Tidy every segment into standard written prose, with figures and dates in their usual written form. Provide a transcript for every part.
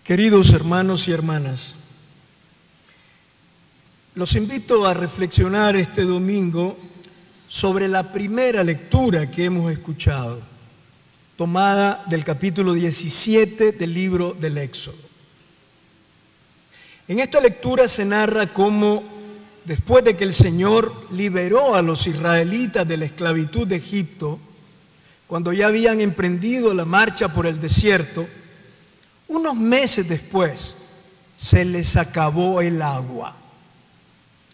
Queridos hermanos y hermanas, los invito a reflexionar este domingo sobre la primera lectura que hemos escuchado, tomada del capítulo 17 del libro del Éxodo. En esta lectura se narra cómo, después de que el Señor liberó a los israelitas de la esclavitud de Egipto, cuando ya habían emprendido la marcha por el desierto, unos meses después se les acabó el agua.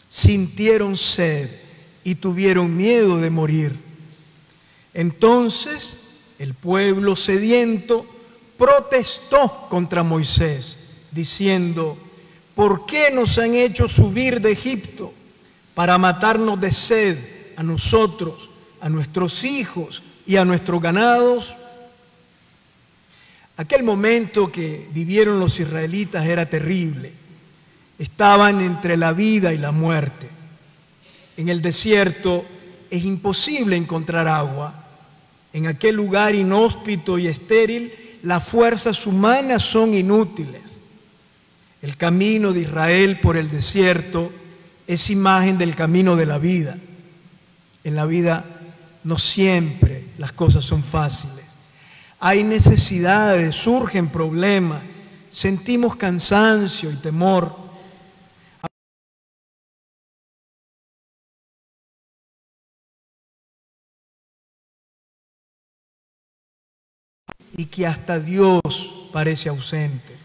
Sintieron sed y tuvieron miedo de morir. Entonces el pueblo sediento protestó contra Moisés, diciendo: ¿por qué nos han hecho subir de Egipto para matarnos de sed a nosotros, a nuestros hijos y a nuestros ganados? Aquel momento que vivieron los israelitas era terrible. Estaban entre la vida y la muerte. En el desierto es imposible encontrar agua. En aquel lugar inhóspito y estéril, las fuerzas humanas son inútiles. El camino de Israel por el desierto es imagen del camino de la vida. En la vida no siempre las cosas son fáciles. Hay necesidades, surgen problemas, sentimos cansancio y temor. Y que hasta Dios parece ausente.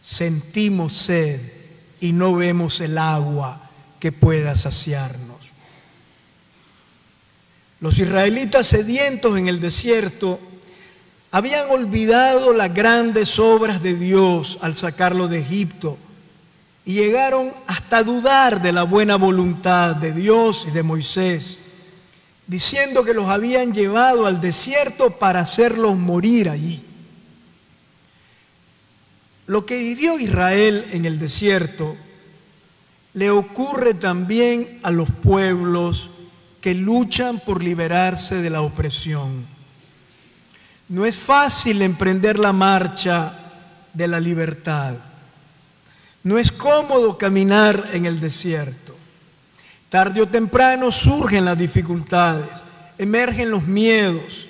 Sentimos sed y no vemos el agua que pueda saciarnos. Los israelitas sedientos en el desierto habían olvidado las grandes obras de Dios al sacarlo de Egipto y llegaron hasta dudar de la buena voluntad de Dios y de Moisés, diciendo que los habían llevado al desierto para hacerlos morir allí. Lo que vivió Israel en el desierto le ocurre también a los pueblos que luchan por liberarse de la opresión. No es fácil emprender la marcha de la libertad. No es cómodo caminar en el desierto. Tarde o temprano surgen las dificultades, emergen los miedos.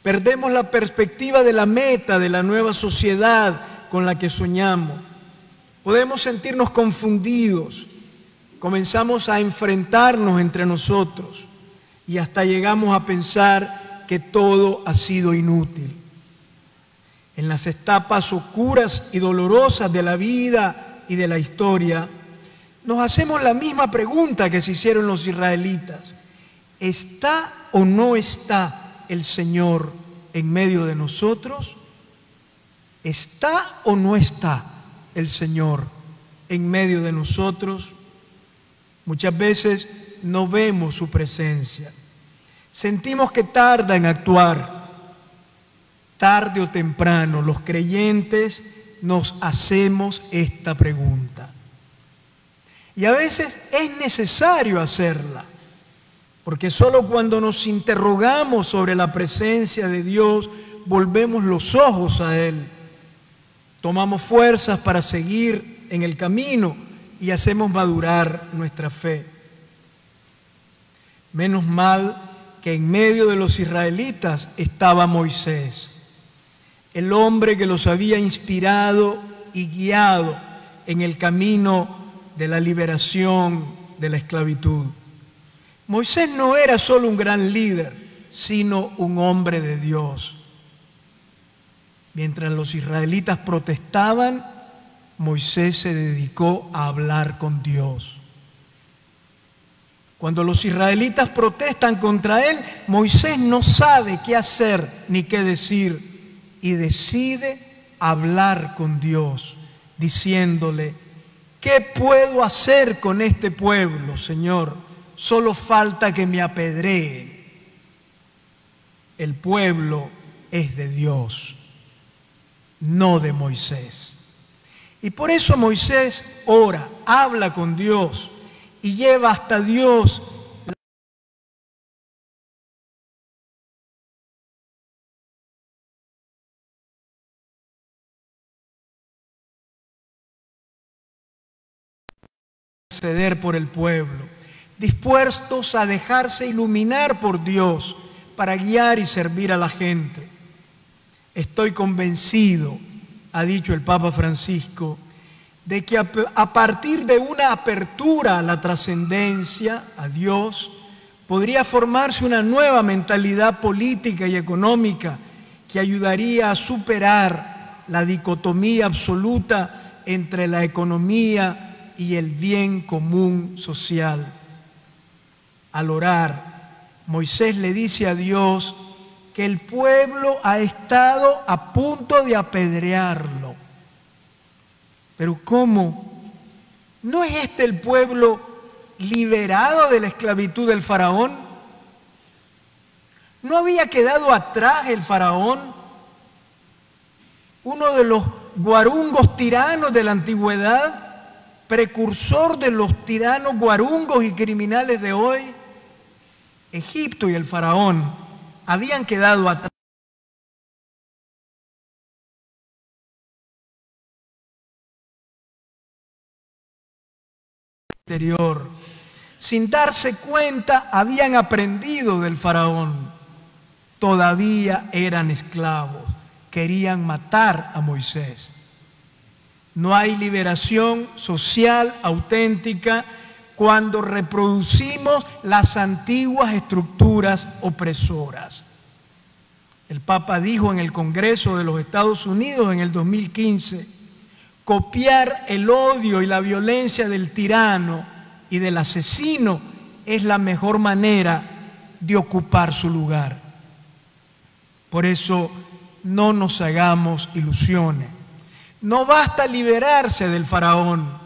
Perdemos la perspectiva de la meta de la nueva sociedad con la que soñamos. Podemos sentirnos confundidos. Comenzamos a enfrentarnos entre nosotros y hasta llegamos a pensar que todo ha sido inútil. En las etapas oscuras y dolorosas de la vida y de la historia, nos hacemos la misma pregunta que se hicieron los israelitas: ¿está o no está el Señor en medio de nosotros? ¿Está o no está el Señor en medio de nosotros? Muchas veces no vemos su presencia. Sentimos que tarda en actuar. Tarde o temprano los creyentes nos hacemos esta pregunta. Y a veces es necesario hacerla, porque solo cuando nos interrogamos sobre la presencia de Dios, volvemos los ojos a Él. Tomamos fuerzas para seguir en el camino y hacemos madurar nuestra fe. Menos mal que en medio de los israelitas estaba Moisés, el hombre que los había inspirado y guiado en el camino de la liberación de la esclavitud. Moisés no era solo un gran líder, sino un hombre de Dios. Mientras los israelitas protestaban, Moisés se dedicó a hablar con Dios. Cuando los israelitas protestan contra él, Moisés no sabe qué hacer ni qué decir y decide hablar con Dios, diciéndole: ¿qué puedo hacer con este pueblo, Señor? Solo falta que me apedreen. El pueblo es de Dios, no de Moisés. Y por eso Moisés ora, habla con Dios y lleva hasta Dios interceder por el pueblo, dispuestos a dejarse iluminar por Dios para guiar y servir a la gente. Estoy convencido, ha dicho el Papa Francisco, de que a partir de una apertura a la trascendencia, a Dios, podría formarse una nueva mentalidad política y económica que ayudaría a superar la dicotomía absoluta entre la economía y el bien común social. Al orar, Moisés le dice a Dios que el pueblo ha estado a punto de apedrearlo. Pero ¿cómo? ¿No es este el pueblo liberado de la esclavitud del faraón? ¿No había quedado atrás el faraón, uno de los guarungos tiranos de la antigüedad, precursor de los tiranos guarungos y criminales de hoy? Egipto y el faraón habían quedado atrás. Sin darse cuenta, habían aprendido del faraón. Todavía eran esclavos, querían matar a Moisés. No hay liberación social auténtica cuando reproducimos las antiguas estructuras opresoras. El Papa dijo en el Congreso de los Estados Unidos en el 2015, copiar el odio y la violencia del tirano y del asesino es la mejor manera de ocupar su lugar. Por eso no nos hagamos ilusiones. No basta liberarse del faraón.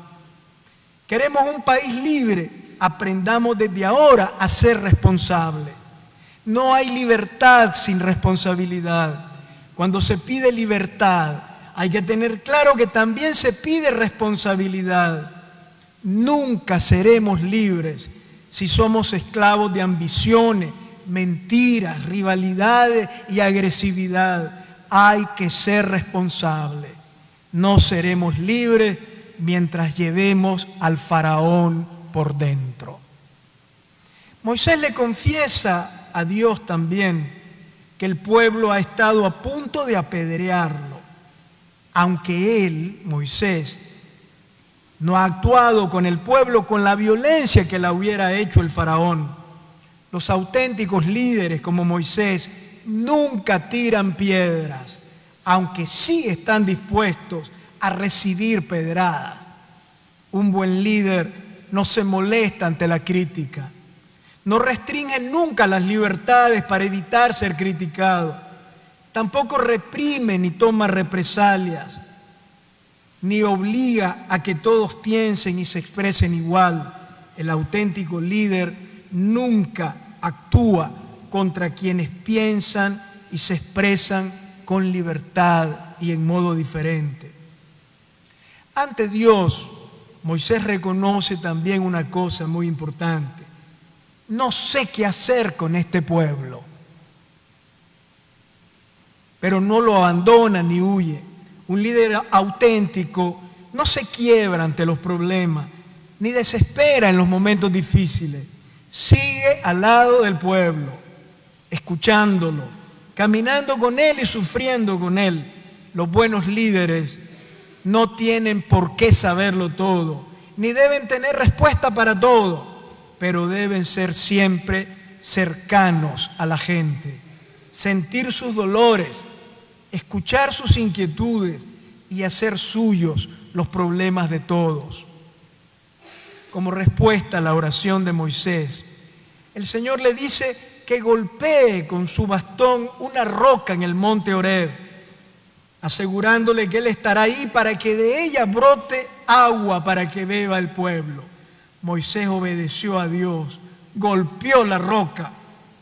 Queremos un país libre. Aprendamos desde ahora a ser responsables. No hay libertad sin responsabilidad. Cuando se pide libertad, hay que tener claro que también se pide responsabilidad. Nunca seremos libres si somos esclavos de ambiciones, mentiras, rivalidades y agresividad. Hay que ser responsables. No seremos libres mientras llevemos al faraón por dentro. Moisés le confiesa a Dios también que el pueblo ha estado a punto de apedrearlo. Aunque él, Moisés, no ha actuado con el pueblo con la violencia que la hubiera hecho el faraón. Los auténticos líderes como Moisés nunca tiran piedras, aunque sí están dispuestos a recibir pedradas. Un buen líder no se molesta ante la crítica, no restringe nunca las libertades para evitar ser criticado. Tampoco reprime ni toma represalias, ni obliga a que todos piensen y se expresen igual. El auténtico líder nunca actúa contra quienes piensan y se expresan con libertad y en modo diferente. Ante Dios, Moisés reconoce también una cosa muy importante. No sé qué hacer con este pueblo. Pero no lo abandona ni huye. Un líder auténtico no se quiebra ante los problemas, ni desespera en los momentos difíciles. Sigue al lado del pueblo, escuchándolo, caminando con él y sufriendo con él. Los buenos líderes no tienen por qué saberlo todo, ni deben tener respuesta para todo, pero deben ser siempre cercanos a la gente, sentir sus dolores, escuchar sus inquietudes y hacer suyos los problemas de todos. Como respuesta a la oración de Moisés, el Señor le dice que golpee con su bastón una roca en el monte Horeb, asegurándole que Él estará ahí para que de ella brote agua para que beba el pueblo. Moisés obedeció a Dios, golpeó la roca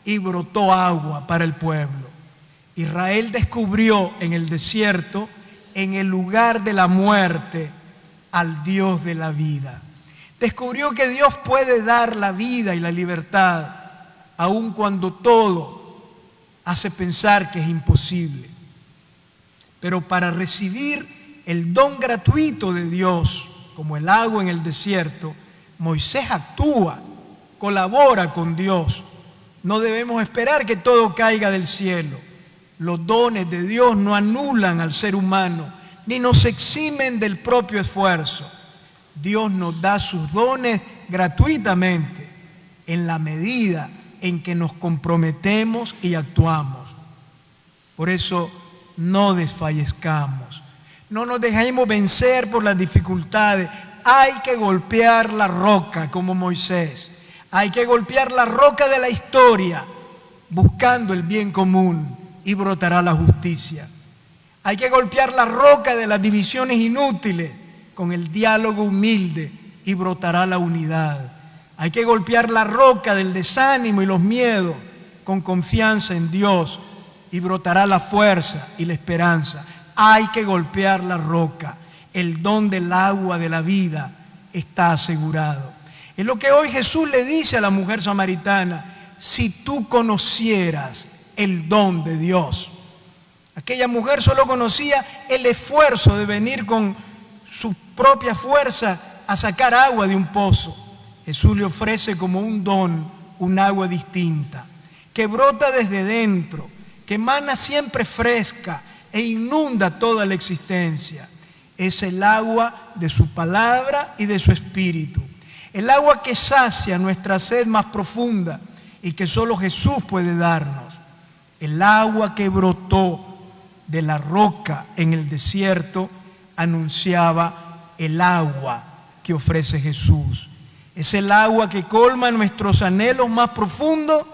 y brotó agua para el pueblo. Israel descubrió en el desierto, en el lugar de la muerte, al Dios de la vida. Descubrió que Dios puede dar la vida y la libertad, aun cuando todo hace pensar que es imposible. Pero para recibir el don gratuito de Dios, como el agua en el desierto, Moisés actúa, colabora con Dios. No debemos esperar que todo caiga del cielo. Los dones de Dios no anulan al ser humano, ni nos eximen del propio esfuerzo. Dios nos da sus dones gratuitamente, en la medida en que nos comprometemos y actuamos. Por eso, no desfallezcamos. No nos dejemos vencer por las dificultades. Hay que golpear la roca como Moisés. Hay que golpear la roca de la historia, buscando el bien común, y brotará la justicia. Hay que golpear la roca de las divisiones inútiles con el diálogo humilde, y brotará la unidad. Hay que golpear la roca del desánimo y los miedos con confianza en Dios, y brotará la fuerza y la esperanza. Hay que golpear la roca. El don del agua de la vida está asegurado. Es lo que hoy Jesús le dice a la mujer samaritana: si tú conocieras el don de Dios. Aquella mujer solo conocía el esfuerzo de venir con su propia fuerza a sacar agua de un pozo. Jesús le ofrece como un don un agua distinta, que brota desde dentro, que emana siempre fresca e inunda toda la existencia. Es el agua de su palabra y de su espíritu. El agua que sacia nuestra sed más profunda y que solo Jesús puede darnos. El agua que brotó de la roca en el desierto anunciaba el agua que ofrece Jesús. Es el agua que colma nuestros anhelos más profundos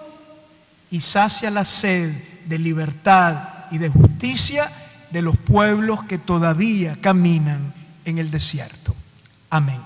y sacia la sed de libertad y de justicia de los pueblos que todavía caminan en el desierto. Amén.